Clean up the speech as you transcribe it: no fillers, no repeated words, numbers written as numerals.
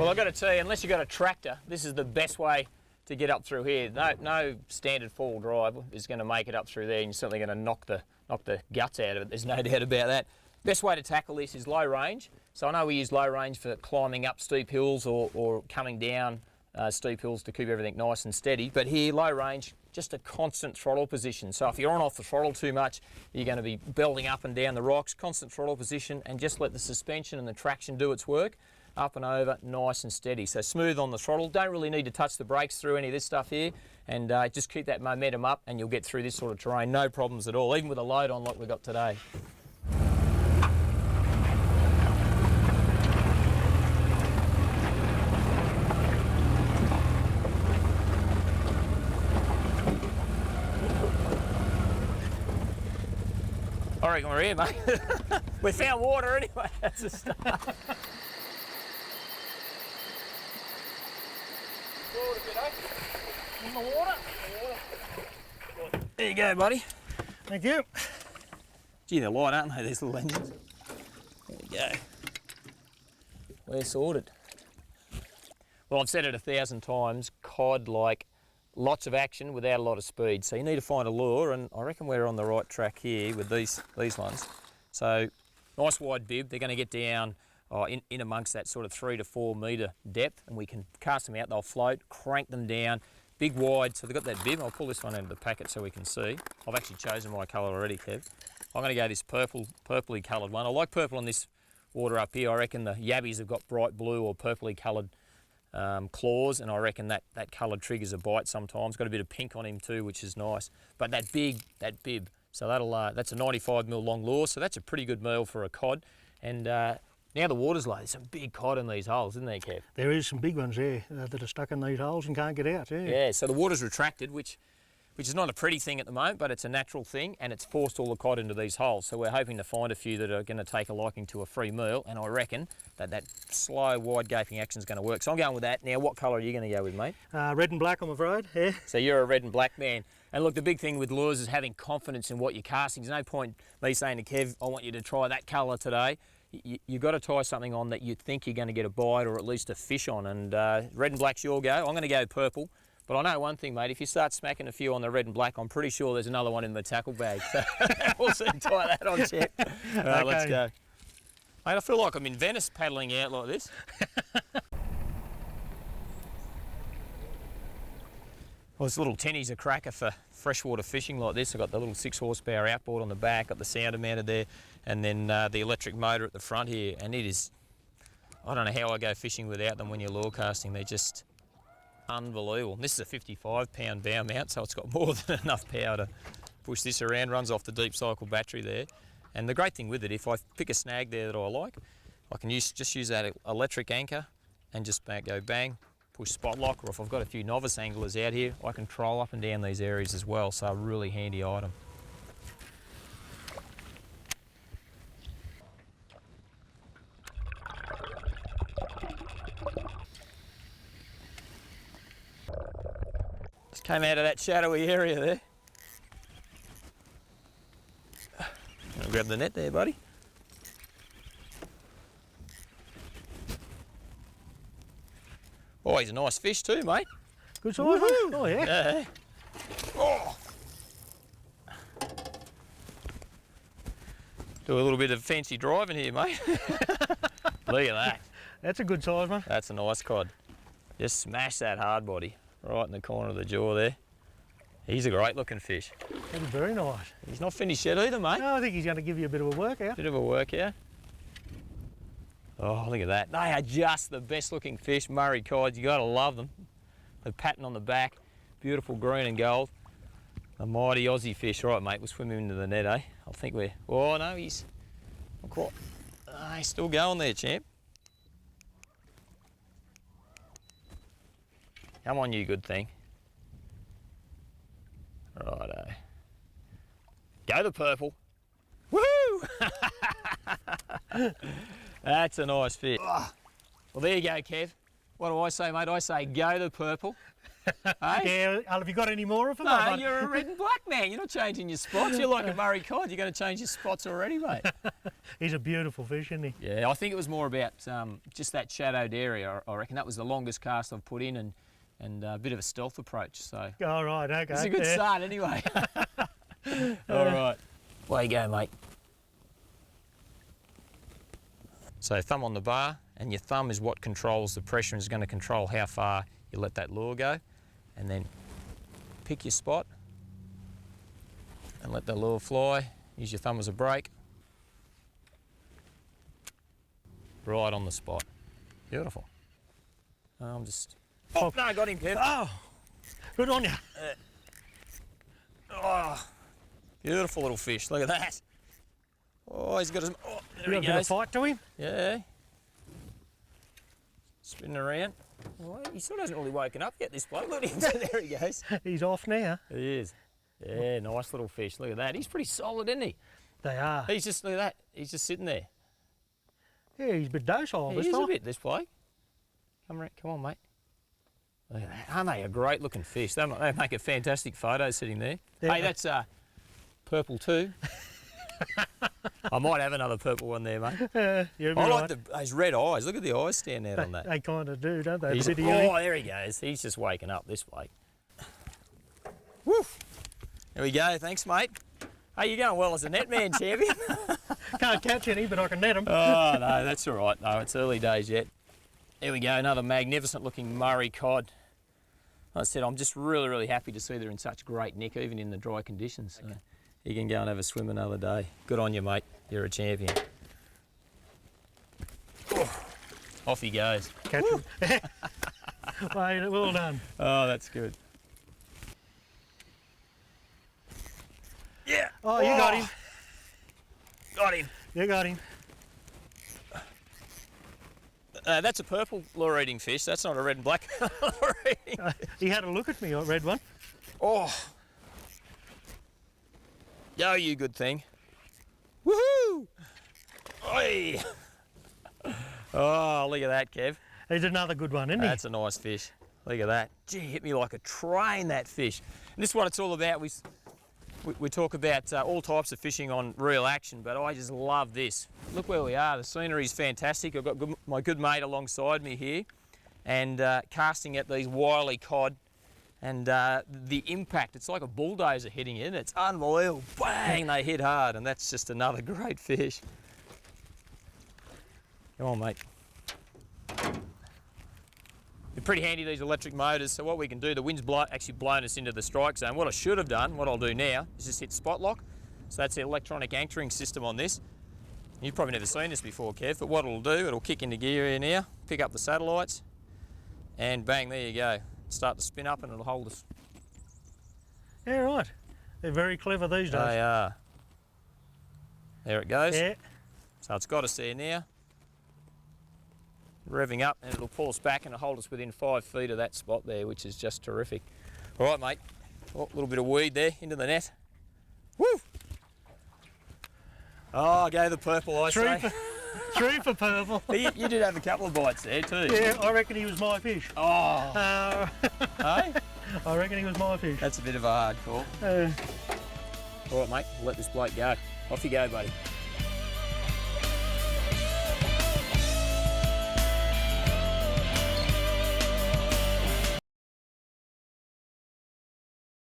Well, I've got to tell you, unless you've got a tractor, this is the best way to get up through here. No standard four-wheel drive is going to make it up through there, and you're certainly going to knock the guts out of it. There's no doubt about that. Best way to tackle this is low range. So I know we use low range for climbing up steep hills or coming down steep hills to keep everything nice and steady. But here, low range, just a constant throttle position. So if you're on off the throttle too much, you're going to be belting up and down the rocks. Constant throttle position, and just let the suspension and the traction do its work. Up and over, nice and steady. So smooth on the throttle. Don't really need to touch the brakes through any of this stuff here, and just keep that momentum up and you'll get through this sort of terrain, no problems at all, even with a load on like we've got today. I reckon we're here, mate. We found water anyway, that's a start. In the water. There you go, buddy. Thank you. Gee, they're light, aren't they, these little engines? There you go. We're sorted. Well, I've said it 1,000 times, cod like lots of action without a lot of speed. So you need to find a lure, and I reckon we're on the right track here with these ones. So nice wide bib. They're going to get down in amongst that sort of 3 to 4 metre depth, and we can cast them out. They'll float, crank them down, big wide. So they've got that bib. I'll pull this one out of the packet so we can see. I've actually chosen my colour already, Kev. I'm going to go this purpley coloured one. I like purple on this water up here. I reckon the yabbies have got bright blue or purpley coloured claws, and I reckon that coloured triggers a bite sometimes. Got a bit of pink on him too, which is nice. But that bib, so that's a 95mm long lure, so that's a pretty good meal for a cod. And now the water's low. There's some big cod in these holes, isn't there, Kev? There is some big ones there that are stuck in these holes and can't get out. Yeah, so the water's retracted, which is not a pretty thing at the moment, but it's a natural thing, and it's forced all the cod into these holes. So we're hoping to find a few that are going to take a liking to a free meal, and I reckon that slow, wide gaping action is going to work. So I'm going with that. Now, what colour are you going to go with, mate? Red and black, I'm afraid, yeah. So you're a red and black man. And look, the big thing with lures is having confidence in what you're casting. There's no point me saying to Kev, I want you to try that colour today. You've got to tie something on that you think you're going to get a bite or at least a fish on, and red and black's your go. I'm going to go purple. But I know one thing, mate, if you start smacking a few on the red and black, I'm pretty sure there's another one in the tackle bag. So we'll soon tie that on, champ. All right, okay. Let's go. Mate, I feel like I'm in Venice paddling out like this. Well, this little tinny's a cracker for freshwater fishing like this. I've got the little 6 horsepower outboard on the back, got the sounder mounted there, and then the electric motor at the front here. And it is, I don't know how I go fishing without them when you're lure casting. They're just unbelievable. This is a 55-pound bow mount, so it's got more than enough power to push this around. Runs off the deep cycle battery there. And the great thing with it, if I pick a snag there that I like, I can just use that electric anchor and just go bang, push spot lock, or if I've got a few novice anglers out here, I can troll up and down these areas as well. So a really handy item. Just came out of that shadowy area there. I'll grab the net there, buddy. Oh, he's a nice fish too, mate. Good size, mate. Oh, yeah. Yeah. Oh. Do a little bit of fancy driving here, mate. Look at that. That's a good size, mate. That's a nice cod. Just smash that hard body right in the corner of the jaw there. He's a great looking fish. That is very nice. He's not finished yet either, mate. No, I think he's going to give you a bit of a workout. Bit of a workout. Oh, look at that. They are just the best looking fish, Murray cods. You got to love them. The pattern on the back, beautiful green and gold. A mighty Aussie fish. Right, mate, we'll swim him into the net, eh? I think we're, oh no, he's not quite. He's still going there, champ. Come on, you good thing. Righto. Go the purple. Woohoo! That's a nice fish. Well, there you go, Kev. What do I say, mate? I say go the purple. Hey? Yeah, have you got any more of them? No, you're a red and black man. You're not changing your spots. You're like a Murray cod. You're going to change your spots already, mate. He's a beautiful fish, isn't he? Yeah, I think it was more about just that shadowed area. I reckon that was the longest cast I've put in and a bit of a stealth approach. So All right, okay. it's a good start anyway. All right. Away you go, mate. So thumb on the bar, and your thumb is what controls the pressure and is going to control how far you let that lure go. And then pick your spot and let the lure fly. Use your thumb as a brake. Right on the spot. Beautiful. I'm just... Oh, no, I got him, Kev. Oh, good on you. Oh, beautiful little fish. Look at that. Oh, he's got his... Oh, there You he got a bit of goes. fight to him? Yeah. Spinning around. Oh, he still hasn't really woken up yet, this bloke. Look at him. There he goes. He's off now. He is. Yeah, nice little fish. Look at that. He's pretty solid, isn't he? They are. He's just, look at that. He's just sitting there. Yeah, he's a bit docile He this is a time. bit, this bloke. Come on, mate. Look at that. Aren't they a great looking fish? They make a fantastic photo sitting there. Yeah. Hey, that's purple too. I might have another purple one there, mate. You'll be I right. like those red eyes. Look at the eyes standing out on that. They kind of do, don't they? He's, A bit of unique. oh, there he goes. He's just waking up, this bloke. Woof. There we go. Thanks, mate. Hey, you're going well as a netman champion. Can't catch any, but I can net them. Oh, no, that's all right. No, it's early days yet. There we go, another magnificent looking Murray cod. Like I said, I'm just really, really happy to see they're in such great nick, even in the dry conditions. So you can go and have a swim another day. Good on you, mate. You're a champion. Oh, off he goes. Catch him. Mate, well done. Oh, that's good. Yeah. Oh, you got him. Got him. You got him. That's a purple lure eating fish. That's not a red and black lure eating. He had a look at me, I read one. Oh. Yo, you good thing. Woohoo! Oi! Oh, look at that, Kev. He's another good one, isn't he? That's a nice fish. Look at that. Gee, hit me like a train, that fish. And this is what it's all about. We talk about all types of fishing on real action, but I just love this. Look where we are. The scenery's fantastic. I've got my good mate alongside me here and casting at these wily cod. And the impact, it's like a bulldozer hitting it. It's unbelievable. Bang, they hit hard, and that's just another great fish. Come on, mate. They're pretty handy, these electric motors. So what we can do, the wind's actually blown us into the strike zone. What I should have done, what I'll do now, is just hit spot lock. So that's the electronic anchoring system on this. You've probably never seen this before, Kev, but what it'll do, it'll kick into gear here now, pick up the satellites, and bang, there you go. Start to spin up and it'll hold us. Yeah, right. They're very clever these days. They are. There it goes. Yeah. So it's got us there now. Revving up, and it'll pull us back and it'll hold us within 5 feet of that spot there, which is just terrific. All right, mate. Oh, a little bit of weed there into the net. Woo! Oh, I gave the purple, I say. Three for purple. You did have a couple of bites there too. Yeah, I reckon he was my fish. Oh, hey? I reckon he was my fish. That's a bit of a hard call. All right, mate. We'll let this bloke go. Off you go, buddy.